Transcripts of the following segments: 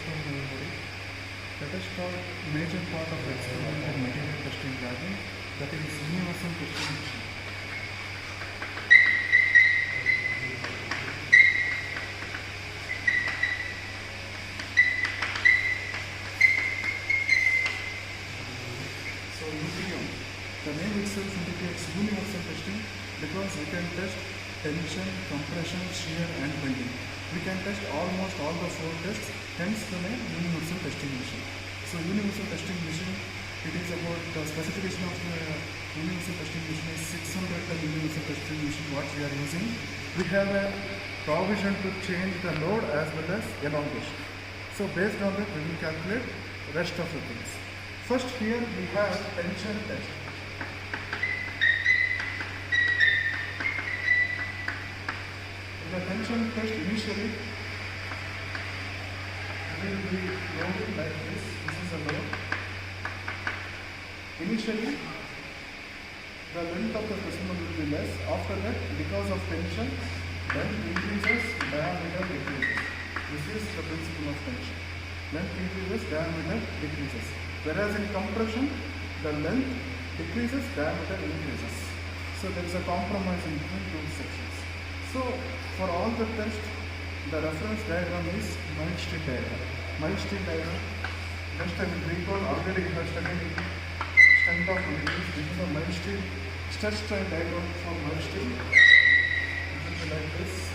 from everybody. Let us start major part of experimental material testing gathering, that is universal testing machine. So UTM, the name itself indicates universal testing because we can test tension, compression, shear and bending. We can test almost all the 4 tests, hence the name universal testing machine. So universal testing machine, it is about the specification of the universal testing machine is 600 ton universal testing machine what we are using. We have a provision to change the load as well as elongation. So based on that we will calculate rest of the things. First here we have tension test. In the tension test initially will be loaded like this. This is a load. Initially the length of the specimen will be less. After that, because of tension, length increases, diameter decreases. This is the principle of tension. Length increases, diameter decreases. Whereas in compression, the length decreases, diameter increases. So there is a compromise in between two sections. So for all the tests, the reference diagram is mild steel diagram. Mild steel diagram, just I will recall, already we have studied strength of release. This is a mild steel stress strain diagram for mild steel. It will be like this.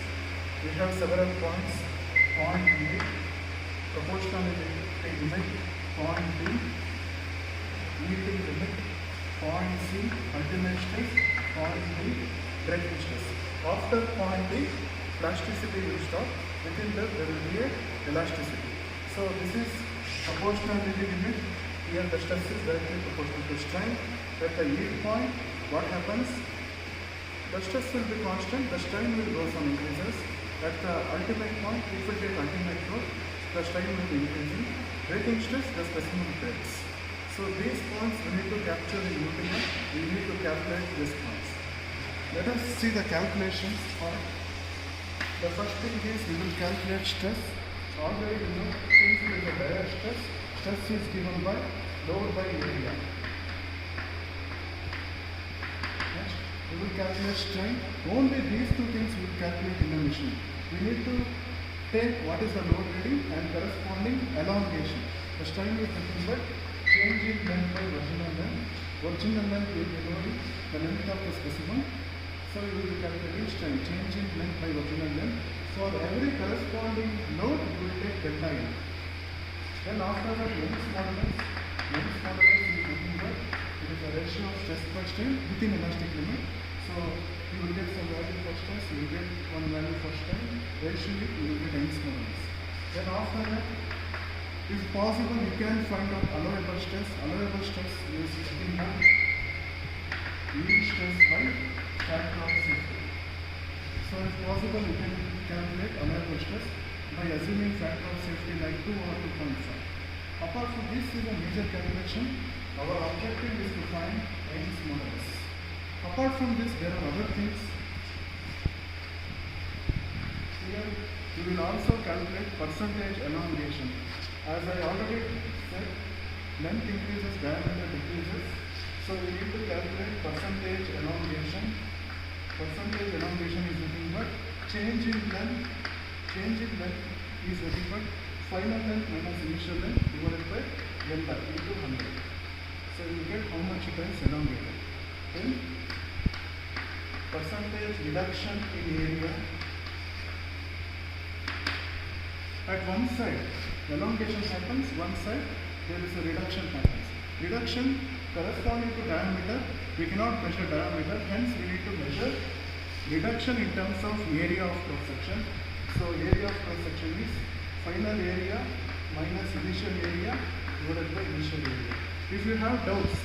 We have several points. Point A, proportionality limit, point B, yielding limit, point C, ultimate stress, point D, breaking stress. After point B, plasticity will stop. Within that there will be a elasticity. So this is proportionality limit. Here the stress is directly proportional to strain. At the yield point, what happens? The stress will be constant, the strain will go some increases. At the ultimate point, if we take ultimate load, the strain will be increasing. Breaking stress, the specimen breaks. So these points we need to capture in UTM. We need to calculate these points. Let us see the calculations for the first thing is we will calculate stress. Already you know, since it is a direct stress, stress is given by load by area. Next, we will calculate strain. Only these two things we will calculate in the machine. We need to take what is the load reading and corresponding elongation. The strain is nothing but change in length by original length. Original length will be knowing the length of the specimen. So we will be calculating strain, change in length by original length. For every corresponding load, we will take delta N. Then after that, Young's modulus. Young's modulus is nothing but it is a ratio of stress per strain within elastic limit. So you will get some value for stress, you will get one value for strain. Ratio it, you will get Young's modulus. Then after that, if possible, you can find out allowable stress. Allowable stress is nothing but yield stress by factor of safety. So if possible, you can calculate allowable stress by assuming factor of safety like 2 or 2.5. Apart from this is a major calculation. Our objective is to find Young's modulus. Apart from this, there are other things. Here, we will also calculate percentage elongation. As I already said, length increases, diameter decreases. So we need to calculate percentage elongation. Percentage elongation is nothing but change in length. Change in length is nothing but final length minus initial length divided by delta into 100. So you get how much it is elongated. Then percentage reduction in area. At one side, elongation happens, one side there is a reduction happens. Reduction corresponding to diameter, we cannot measure diameter, hence we need to measure reduction in terms of area of cross section. So area of cross section is final area minus initial area divided by initial area. If you have doubts,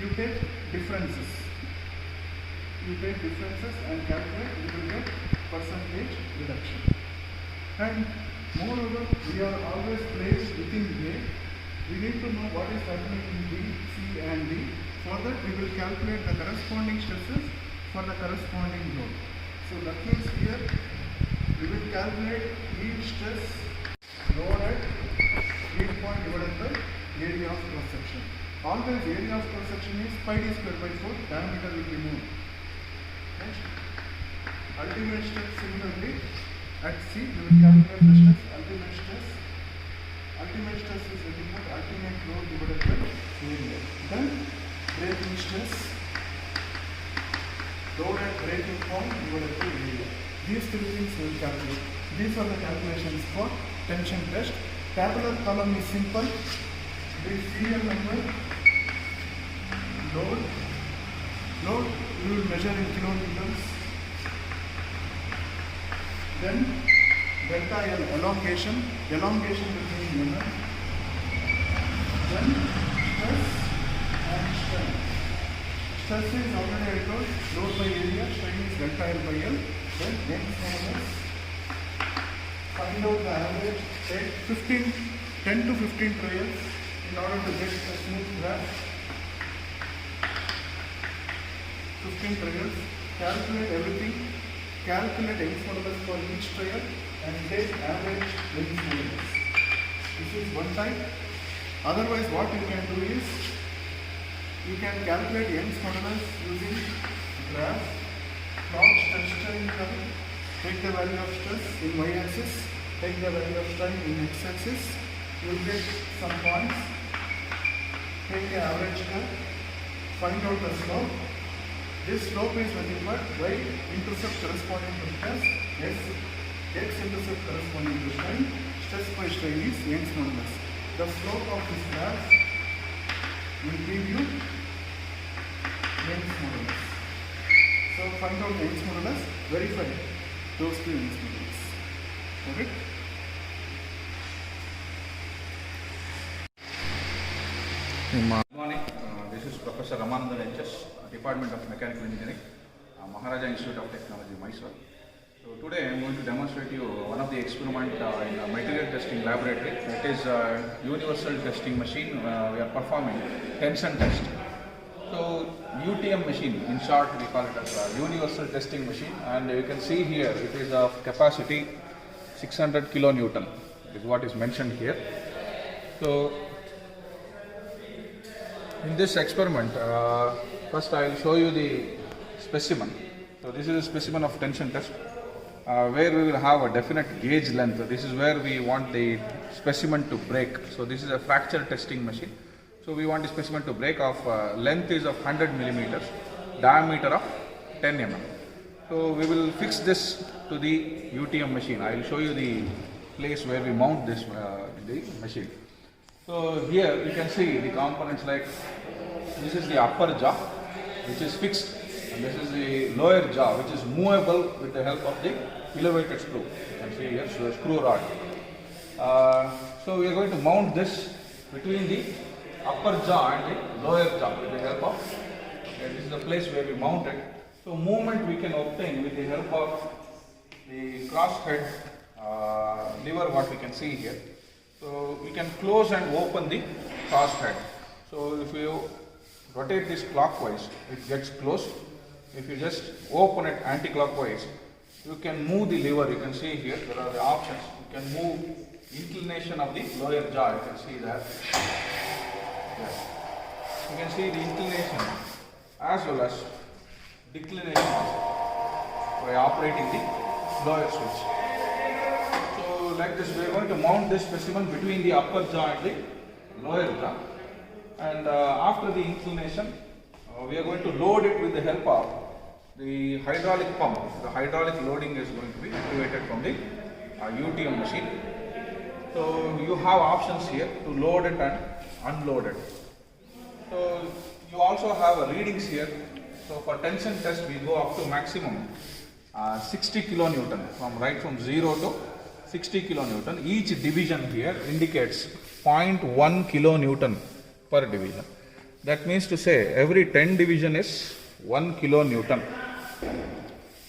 you take differences. You take differences and calculate, you will get percentage reduction. And moreover, we are always placed within A. We need to know what is happening in B, C and D. For that, we will calculate the corresponding stresses for the corresponding load. So that means here, we will calculate yield stress load at Always area of cross section is pi d square by 4, diameter will be known. Right? Ultimate stress similarly at C, you will calculate the stress, ultimate stress. Ultimate stress is nothing but ultimate load divided by area. Then breaking stress, load at breaking point divided by area. These three things we will calculate. These are the calculations for tension test. Tabular column is simple. The serial number, load we will measure in kilonewtons. Then delta L, elongation will be in mm. Then stress and strain. Stress is already I told, load by area, strain is delta L by L. Then Young's modulus. Find out the average, take 10 to 15 trials in order to get a smooth graph. 15 trials, calculate everything, calculate Young's modulus for each trial and take average Young's modulus. This is one type. Otherwise what you can do is, you can calculate Young's modulus using graph, plot stress strain curve, take the value of stress in y-axis, take the value of strain in x-axis, you will get some points, take the average curve, find out the slope. This slope is nothing but y-intercept corresponding to stress, x-intercept corresponding to strain, stress by strain is Young's modulus. The slope of this graph will give you Young's modulus. So find out Young's modulus, verify those two Young's modulus. Okay? Good morning. This is Professor Ramanandan HS, Department of Mechanical Engineering, Maharaja Institute of Technology, Mysore. So today I am going to demonstrate you one of the experiment in a material testing laboratory. It is a universal testing machine. We are performing tension test. So UTM machine, in short we call it as a universal testing machine, and you can see here it is of capacity 600 kilonewton is what is mentioned here. So in this experiment, first I will show you the specimen. So this is a specimen of tension test where we will have a definite gauge length. This is where we want the specimen to break. So this is a fracture testing machine. So we want the specimen to break of length is of 100 millimeters, diameter of 10 mm. So we will fix this to the UTM machine. I will show you the place where we mount this the machine. So here you can see the components like this is the upper jaw which is fixed, and this is the lower jaw which is movable with the help of the elevated screw. You can see here, so screw rod. So we are going to mount this between the upper jaw and the lower jaw with the help of, this is the place where we mount it. So movement we can obtain with the help of the cross head lever, what we can see here. So we can close and open the cross head. So if you rotate this clockwise, it gets closed. If you just open it anti-clockwise, you can move the lever. You can see here, there are the options. You can move inclination of the lower jaw. You can see that. Yes. You can see the inclination as well as declination also by operating the lower switch. So like this, we are going to mount this specimen between the upper jaw and the lower jaw. And after the inclination, we are going to load it with the help of the hydraulic pump. The hydraulic loading is going to be activated from the UTM machine. So you have options here to load it and unload it. So you also have readings here. So for tension test we go up to maximum 60 kilonewton, from 0 to 60 kilonewton. Each division here indicates 0.1 kilonewton per division. That means to say every 10 division is 1 kilonewton.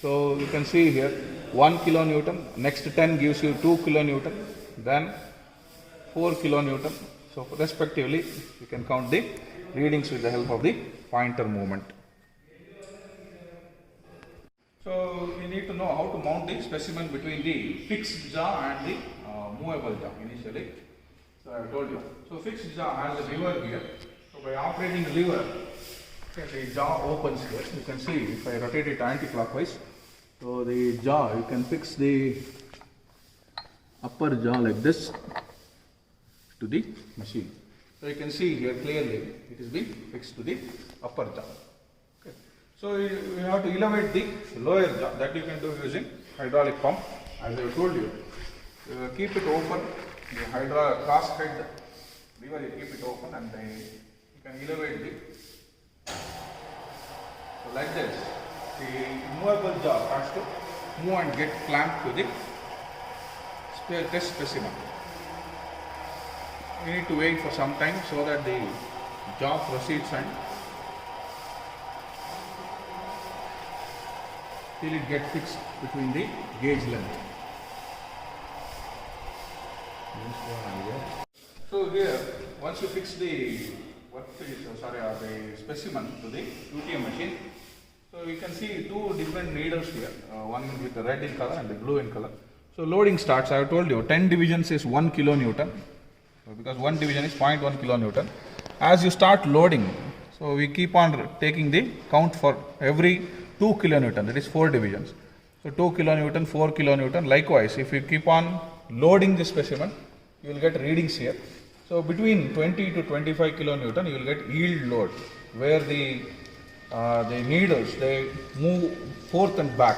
So you can see here 1 kilonewton, next 10 gives you 2 kilonewton, then 4 kilonewton. So respectively you can count the readings with the help of the pointer movement. So we need to know how to mount the specimen between the fixed jaw and the movable jaw initially. So I told you. So fixed jaw has a lever here. So by operating lever, okay, the jaw opens here. You can see if I rotate it anti-clockwise, so the jaw, you can fix the upper jaw like this to the machine. So you can see here clearly it is being fixed to the upper jaw. Okay. So you have to elevate the lower jaw. That you can do using hydraulic pump. As I told you, keep it open. The hydraulic cross head lever, you keep it open, and you can elevate the. So like this, the movable jaw has to move and get clamped to the test specimen. You need to wait for some time so that the jaw proceeds and till it gets fixed between the gauge length. So here, once you fix the the specimen to the UTM machine, so you can see two different needles here, one with the red in color and the blue in color. So loading starts. I have told you 10 divisions is 1 kilonewton, because 1 division is 0.1 kilonewton. As you start loading, so we keep on taking the count for every 2 kilonewton, that is 4 divisions. So 2 kilonewton, 4 kilonewton. Likewise, if you keep on loading the specimen, you will get readings here. So between 20 to 25 kilonewton, you will get yield load, where the needles, they move forth and back.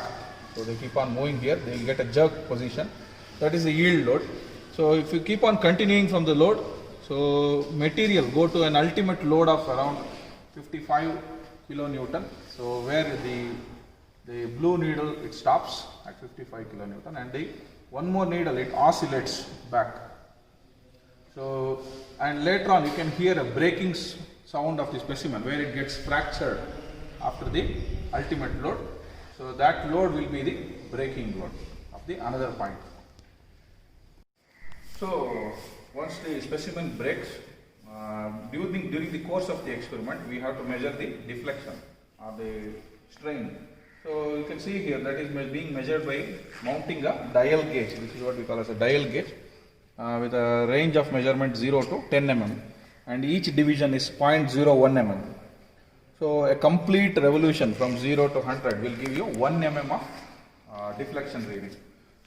So they keep on moving here, they will get a jerk position. That is the yield load. So if you keep on continuing from the load, so material go to an ultimate load of around 55 kilonewton. So where the blue needle, it stops at 55 kilonewton, and the one more needle, it oscillates back. So, and later on you can hear a breaking sound of the specimen where it gets fractured after the ultimate load. So that load will be the breaking load of the another point. So once the specimen breaks, during the course of the experiment, we have to measure the deflection or the strain. So you can see here that is being measured by mounting a dial gauge. This is what we call as a dial gauge, with a range of measurement 0 to 10 mm, and each division is 0.01 mm. So a complete revolution from 0 to 100 will give you 1 mm of deflection reading.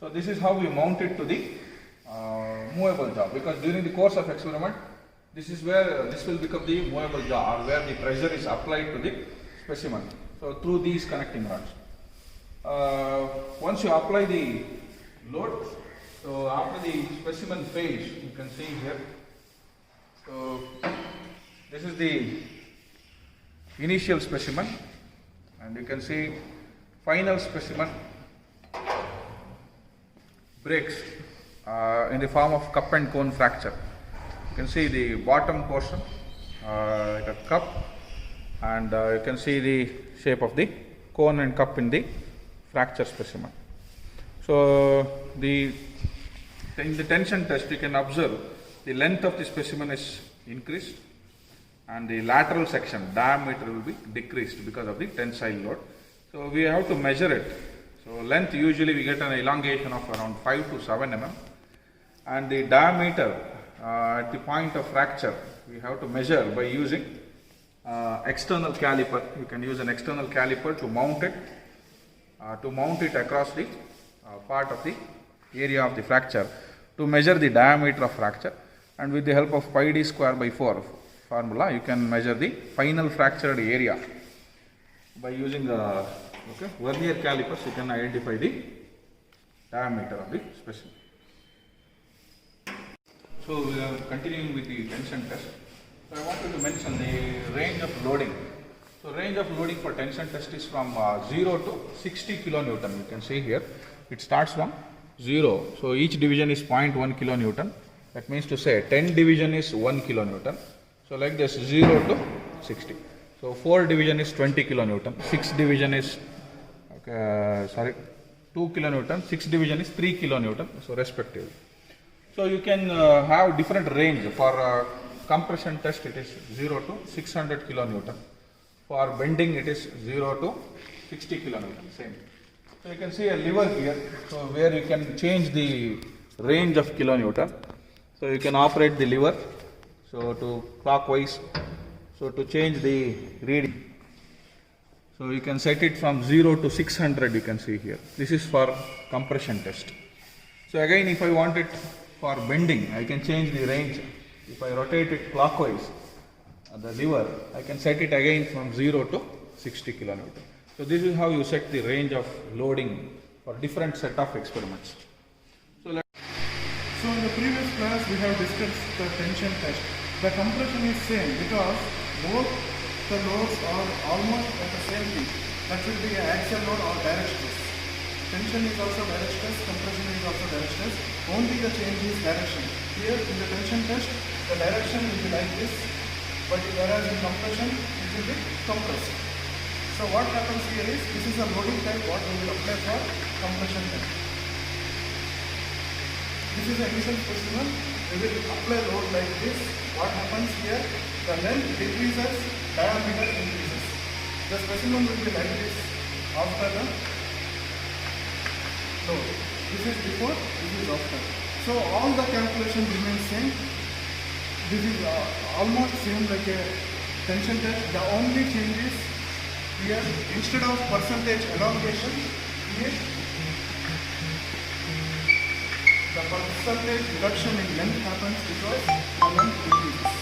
So this is how we mount it to the movable jaw, because during the course of experiment, this is where this will become the movable jaw, or where the pressure is applied to the specimen. So through these connecting rods. Once you apply the load, so after the specimen fails, you can see here. So this is the initial specimen, and you can see final specimen breaks in the form of cup and cone fracture. You can see the bottom portion like a cup, and you can see the shape of the cone and cup in the fracture specimen. So in the tension test, you can observe the length of the specimen is increased, and the lateral section diameter will be decreased because of the tensile load. So we have to measure it. So length, usually we get an elongation of around 5 to 7 mm, and the diameter at the point of fracture we have to measure by using external caliper. You can use an external caliper to mount it across the part of the area of the fracture, to measure the diameter of fracture, and with the help of pi d square by 4 formula, you can measure the final fractured area. By using the vernier calipers, you can identify the diameter of the specimen. So we are continuing with the tension test. So I wanted to mention the range of loading. So range of loading for tension test is from 0 to 60 kilonewton. You can see here, it starts from 0. So each division is 0.1 kilonewton. That means to say 10 division is 1 kilonewton. So like this, 0 to 60. So 4 division is 20 kilonewton. 6 division is 2 kilonewton. 6 division is 3 kilonewton. So respectively. So you can have different range. For compression test, it is 0 to 600 kilonewton. For bending, it is 0 to 60 kilonewton. Same. So you can see a lever here, so where you can change the range of kilonewton. So you can operate the lever, so to clockwise, So to change the reading, so you can set it from 0 to 600, you can see here. This is for compression test. So again, if I want it for bending, I can change the range. If I rotate it clockwise, the lever, I can set it again from 0 to 60 kilonewton. So this is how you set the range of loading for different set of experiments. So in the previous class we have discussed the tension test. The compression is same because both the loads are almost at the same peak. That will be an axial load or direct stress. Tension is also direct stress, compression is also direct stress. Only the change is direction. Here in the tension test, the direction will be like this, but whereas in compression it will be compressed. So what happens here is, this is a loading type what we will apply for compression test. This is the initial specimen. We will apply load like this. What happens here? The length decreases, diameter increases. The specimen will be like this after the load. This is before, this is after. So all the calculation remains same. This is almost same like a tension test. The only change is here, instead of percentage elongation, here the percentage reduction in length happens because the length decreases.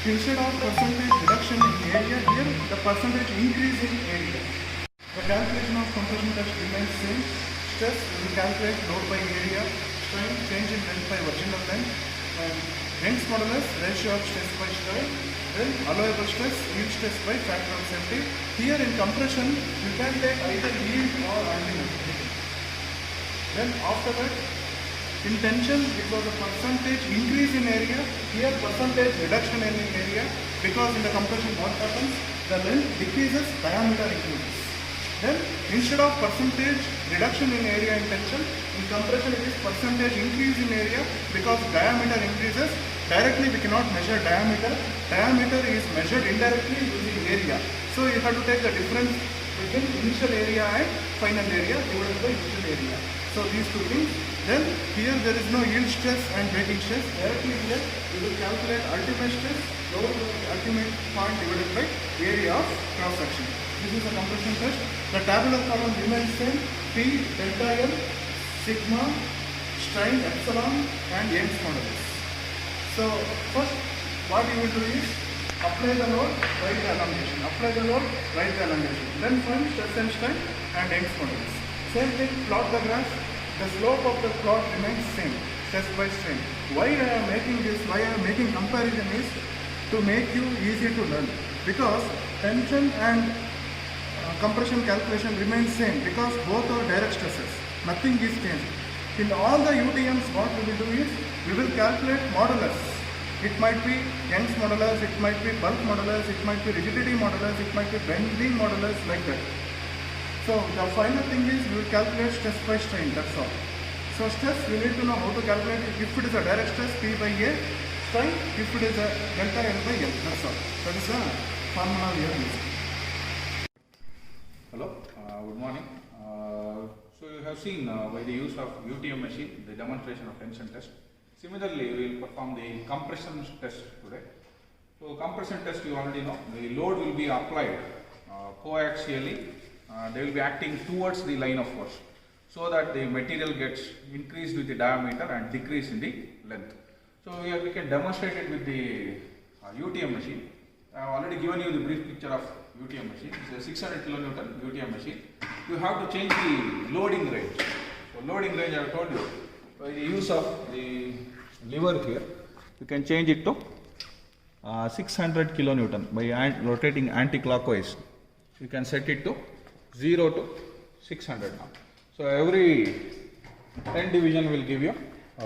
Instead of percentage reduction in area, here the percentage increase in area. The calculation of compression test remains same. Stress we calculate load by area, strain change in length by original length, and Young's modulus ratio of stress by strain, then allowable stress, yield stress by factor of safety. Here in compression, you can take either yield or ultimate. Then after that, in tension, it was a percentage increase in area, here percentage reduction in area, because in the compression what happens? The length decreases, diameter increases. Then instead of percentage reduction in area in tension, in compression it is percentage increase in area because diameter increases. Directly we cannot measure diameter. Diameter is measured indirectly using area. So you have to take the difference between initial area and final area divided by initial area. So these two things. Then here there is no yield stress and breaking stress. Directly here we will calculate ultimate stress, load ultimate point divided by area of cross section. This is a compression test. The tabular column remains same. P, delta L, sigma, strain, epsilon and Young's modulus. So first what you will do is apply the load, write the elongation. Apply the load, write the elongation. Then find stress and strain and Young's modulus. Same thing, plot the graph. The slope of the plot remains same, stress by strain. Why I am making this, why I am making comparison is to make you easy to learn. Because tension and compression calculation remains same because both are direct stresses. Nothing is changed. In all the UTMs, what we will do is, we will calculate modulus. It might be Young's modulus, it might be bulk modulus, it might be rigidity modulus, it might be bending modulus, like that. So the final thing is, we will calculate stress by strain, that's all. So stress, we need to know how to calculate it. If it is a direct stress, P by A, strain, if it is a delta L by L, that's all. That is the formula we are using. hello, good morning. So you have seen by the use of UTM machine, the demonstration of tension test. Similarly, we will perform the compression test today. So compression test, you already know, the load will be applied coaxially. They will be acting towards the line of force so that the material gets increased with the diameter and decrease in the length. So here we can demonstrate it with the UTM machine. I have already given you the brief picture of UTM machine. It's a 600 kilonewton UTM machine. You have to change the loading range. So loading range, I have told you, by the use of the lever here, you can change it to 600 kilonewton by rotating anti-clockwise. You can set it to 0 to 600 now. So every 10 division will give you,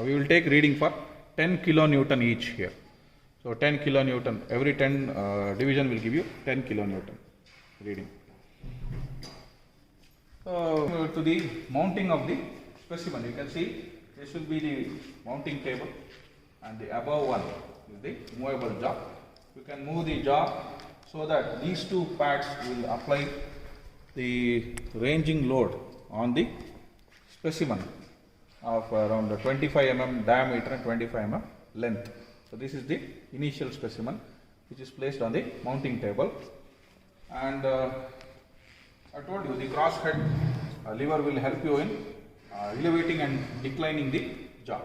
we will take reading for 10 kilonewton each here. So 10 kilonewton, every 10 division will give you 10 kilonewton reading. So to the mounting of the specimen, you can see this will be the mounting table and the above one is the movable jaw. You can move the jaw so that these two pads will apply the ranging load on the specimen of around 25 mm diameter and 25 mm length. So this is the initial specimen. which is placed on the mounting table. And I told you the cross head lever will help you in elevating and declining the jaw.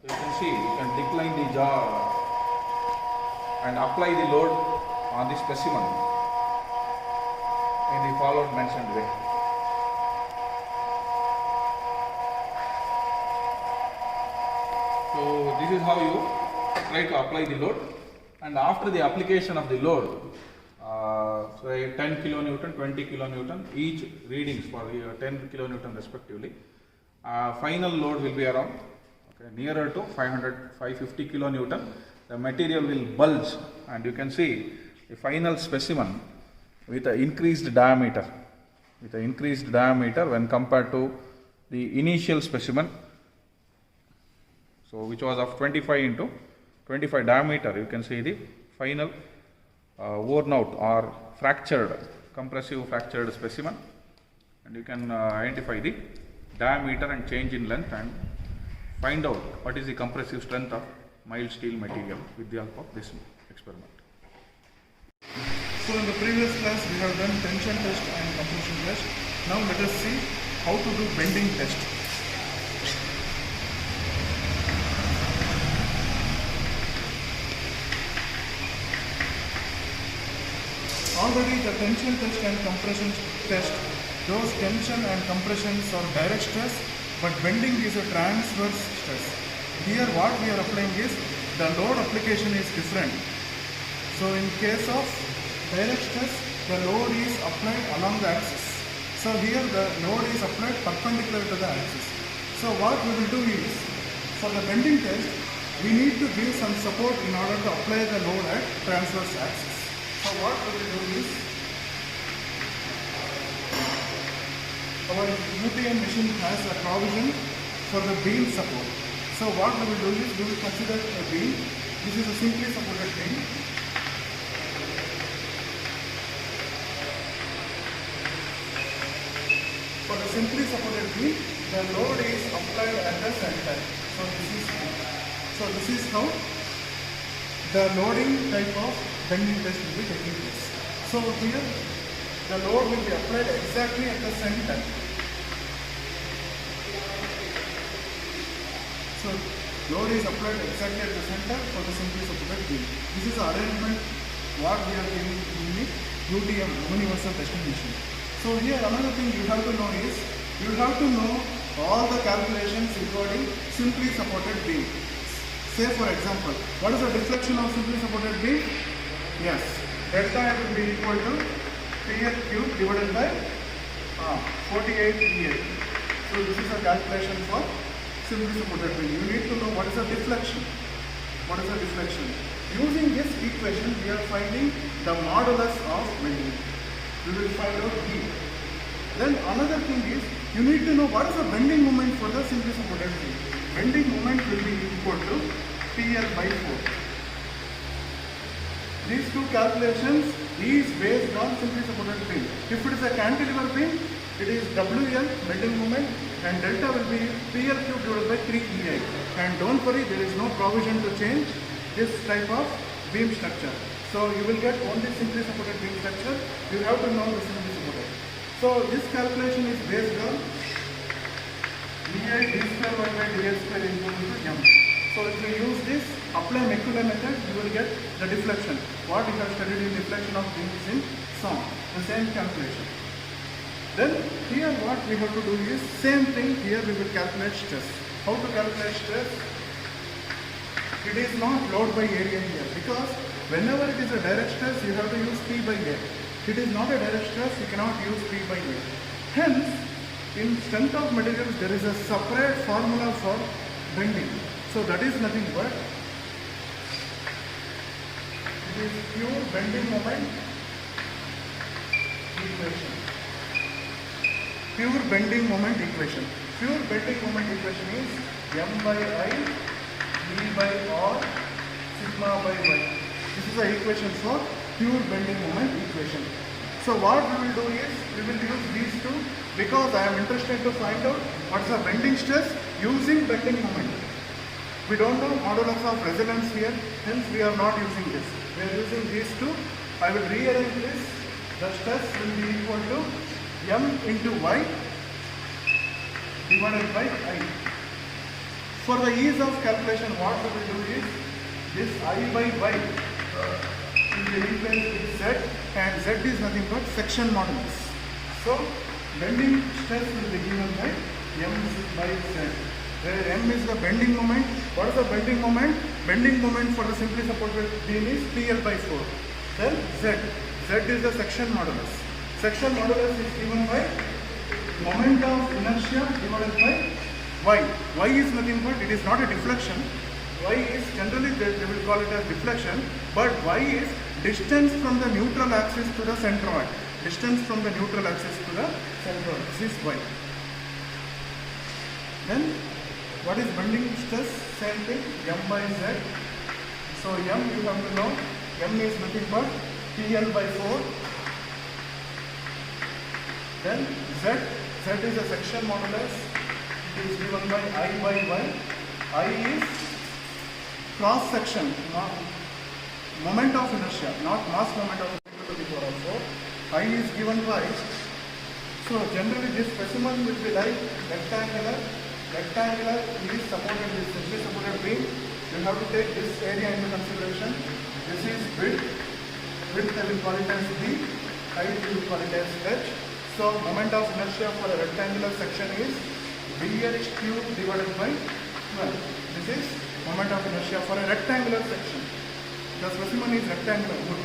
You can see you can decline the jaw and apply the load on the specimen in the followed mentioned way. So this is how you try to apply the load, and after the application of the load, say 10 kilonewton, 20 kilonewton, each readings for 10 kilonewton respectively, final load will be around nearer to 500, 550 kilonewton. The material will bulge, and you can see the final specimen with an increased diameter, when compared to the initial specimen. So which was of 25 into 25 diameter. You can see the final worn out or fractured, compressive fractured specimen, and you can identify the diameter and change in length and find out what is the compressive strength of mild steel material with the help of this experiment. So in the previous class we have done tension test and compression test. Now let us see how to do bending test. Already the tension test and compression test, those tension and compressions are direct stress, but bending is a transverse stress. Here what we are applying is, the load application is different. So in case of direct stress, the load is applied along the axis. So here the load is applied perpendicular to the axis. So what we will do is, for the bending test, we need to give some support in order to apply the load at transverse axis. So what we will do is, our UTM machine has a provision for the beam support. So what we will do is, we will consider a beam. This is a simply supported beam. For the simply supported beam, the load is applied at the center. So this is how the loading type of bending test will be taking place. So here the load will be applied exactly at the center. So load is applied exactly at the center for the simply supported beam. This is the arrangement what we are giving in the UTM, Universal Testing Machine. So here another thing you have to know is, you have to know all the calculations regarding simply supported beam. Say for example, what is the deflection of simply supported beam? Yes, delta will be equal to PL cube divided by 48 EA. So this is a calculation for simply supported beam. You need to know what is the deflection. Using this equation, we are finding the modulus of bending. We will find out B. Then another thing is, you need to know what is the bending moment for the simply supported beam. Bending moment will be equal to PL by 4. These two calculations is based on simply supported beam. If it is a cantilever beam, it is WL, bending moment, and delta will be PL cube divided by 3 EI. And don't worry, there is no provision to change this type of beam structure. So you will get only simply supported beam structure. You have to know the simply supported. So this calculation is based on EI d square 1 by dx square equal to m. So if you use this, apply Mekuda method, you will get the deflection. What you have studied in deflection of beams in SOM, the same calculation. Then here what we have to do is, same thing here we will calculate stress. How to calculate stress? It is not load by area here, because whenever it is a direct stress, you have to use P by A. It is not a direct stress, you cannot use P by A. Hence, in strength of materials, there is a separate formula for bending. So that is nothing but, it is pure bending moment equation. Pure bending moment equation. Pure bending moment equation is M by I, E by R, sigma by Y. This is the equation for pure bending moment equation. So what we will do is, we will use these two, because I am interested to find out what is the bending stress using bending moment. We don't know modulus of resonance here, hence we are not using this. We are using these two. I will rearrange this. The stress will be equal to m into y divided by I. For the ease of calculation, what we will do is this I by y will be replaced with z, and z is nothing but section modulus. So bending stress will be given by m by z, where m is the bending moment. What is the bending moment? Bending moment for the simply supported beam is PL by 4. Then z is the section modulus. Section modulus is given by moment of inertia divided by y. Y is nothing but, it is not a deflection. Y is generally they will call it as deflection, but y is distance from the neutral axis to the centroid. Distance from the neutral axis to the centroid. This is y. Then what is bending stress? Same thing, m by z. So m, you have to know, m is nothing but PL by 4. Then z is a section modulus. It is given by I by y. I is cross section, not moment of inertia, not mass moment of inertia to the power of 4. I is given by, so generally this specimen will be like rectangular. Rectangular is supported with simply supported beam. You have to take this area into consideration. This is width. Width I will call it as B. Height we will call it as H. So moment of inertia for a rectangular section is BH cube divided by 12. This is moment of inertia for a rectangular section. The specimen is rectangular. Good.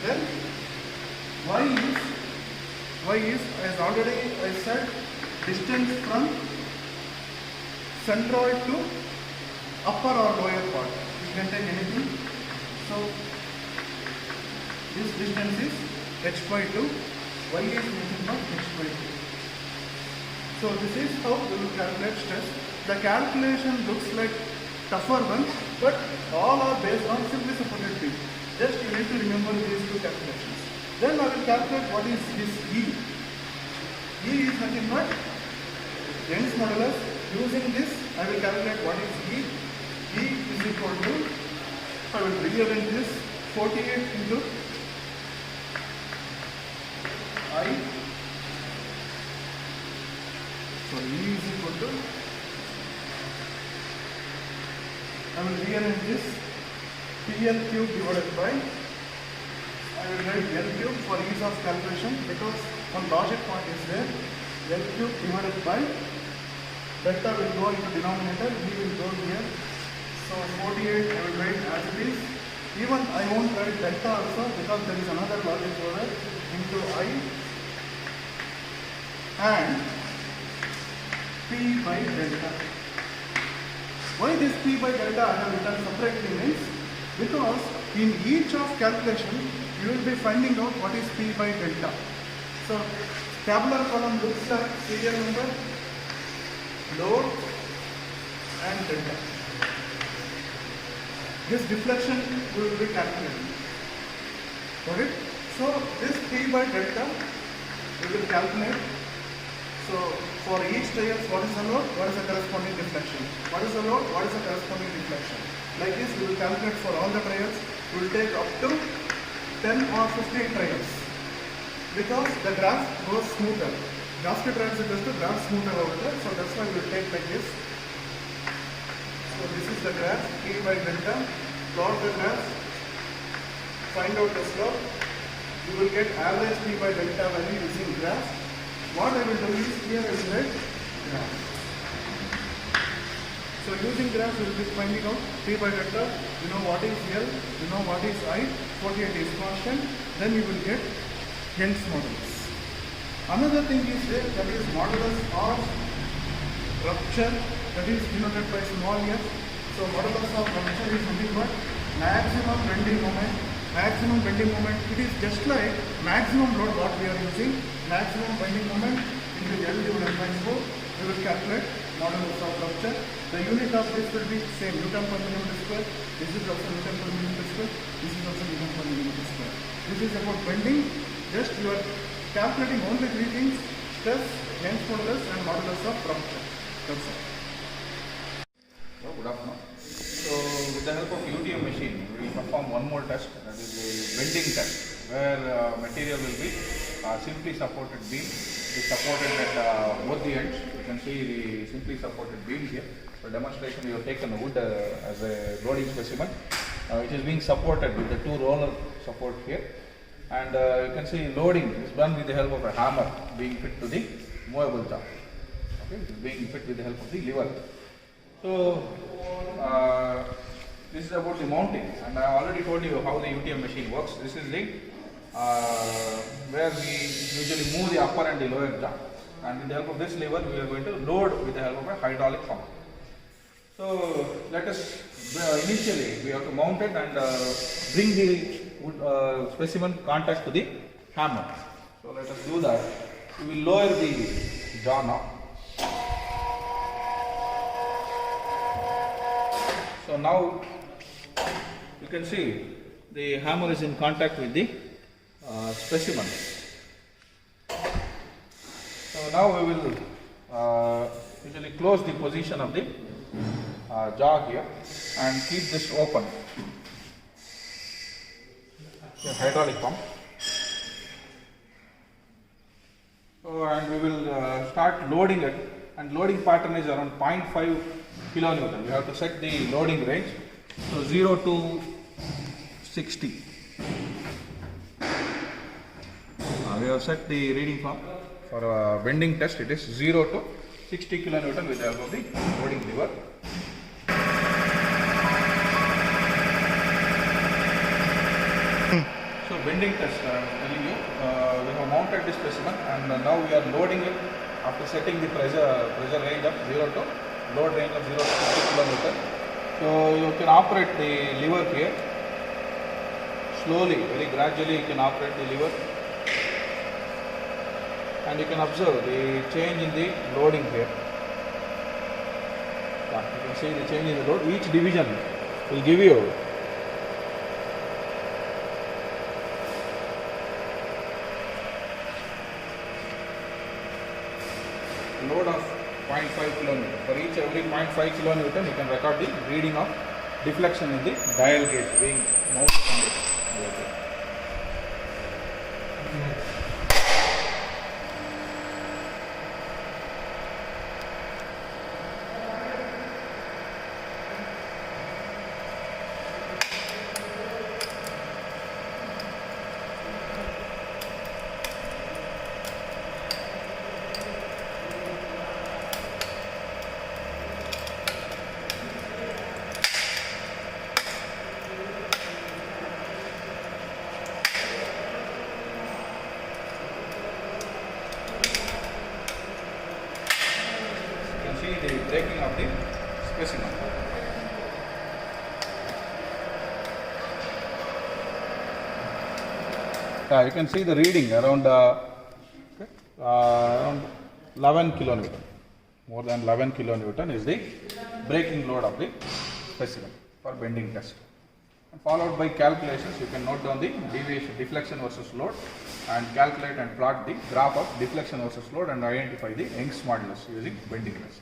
Then y is as already I said, distance from centroid to upper or lower part. You can take anything. So this distance is h by 2. Y is nothing but h by 2. So this is how we will calculate stress. The calculation looks like tougher one, but all are based on simply supported beam. Just you need to remember these two calculations. Then I will calculate what is this E. E is nothing but Young's modulus. Using this, I will calculate what is E. E is equal to, I will rearrange this, 48 into I. So E is equal to, I will rearrange this, PL cube divided by, I will write L cube for ease of calculation because one logic point is there. L cube divided by, delta will go into denominator, V will go here. So 48 I will write as it is. Even I won't write delta also because there is another logic over into I and P by delta. Why this P by delta I have written separately means because in each of calculation you will be finding out what is P by delta. So tabular column looks like serial number, load and delta. This deflection we will be calculating. Got it? So this P by delta we will calculate. So for each trial, what is the load? What is the corresponding deflection? What is the load? What is the corresponding deflection? Like this we will calculate for all the trials. We will take up to 10 or 15 trials. Because the graph goes smoother. Graph trials is just the graph smoother over there. So that's why we will take like this. So this is the graph, P by delta. Plot the graph. Find out the slope. You will get average P by delta value using graph. What I will do is here I will write graph. So using graph we will be finding out P by delta. You know what is L, you know what is I, 48 is constant. Then you will get Young's modulus. Another thing is there, that is modulus of rupture, that is denoted by small f. So modulus of rupture is nothing but maximum bending moment. Maximum bending moment, it is just like maximum load what we are using. Maximum bending moment into L divided by 4. We will calculate modulus of rupture. The unit of this will be same, Newton per millimeter square. This is also Newton per millimeter square. This is also Newton per millimeter square. This is about bending. Just you are calculating only three things: stress, Young's modulus, and modulus of rupture. That's all. Good afternoon. machine, we will perform one more test, that is the bending test, where material will be simply supported beam. It is supported at both the ends. You can see the simply supported beam here. For demonstration, we have taken the wood as a loading specimen. It is being supported with the two roller support here. And you can see loading is done with the help of a hammer being fit to the movable jaw. Okay, it is being fit with the help of the lever. So, this is about the mounting, and I already told you how the UTM machine works. This is the where we usually move the upper and the lower jaw, and with the help of this lever we are going to load with the help of a hydraulic pump. So let us initially we have to mount it and bring the wood, specimen contact to the hammer. So let us do that. We will lower the jaw now. So now you can see the hammer is in contact with the specimen. So now we will usually close the position of the jaw here and keep this open. So hydraulic pump. So and we will start loading it, and loading pattern is around 0.5 kilonewton. We have to set the loading range. So 0 to 60. We have set the reading for a bending test. It is 0 to 60 kilonewton with the help of the loading lever. So bending test, I am telling you, we have mounted this specimen, and now we are loading it after setting the pressure range of 0 to load range of 0 to 60 kilonewton. So you can operate the lever here. Slowly, very gradually you can operate the lever, and you can observe the change in the loading here. Yeah, you can see the change in the load. Each division will give you load of 0.5 kilonewton. For every 0.5 kilonewton, you can record the reading of deflection in the dial gauge being mounted on the dial gauge. See the breaking of the specimen. You can see the reading around 11 kilonewton. More than 11 kilonewton is the breaking load of the specimen for bending test. And followed by calculations, you can note down the deviation, deflection versus load, and calculate and plot the graph of deflection versus load and identify the Young's modulus using bending test.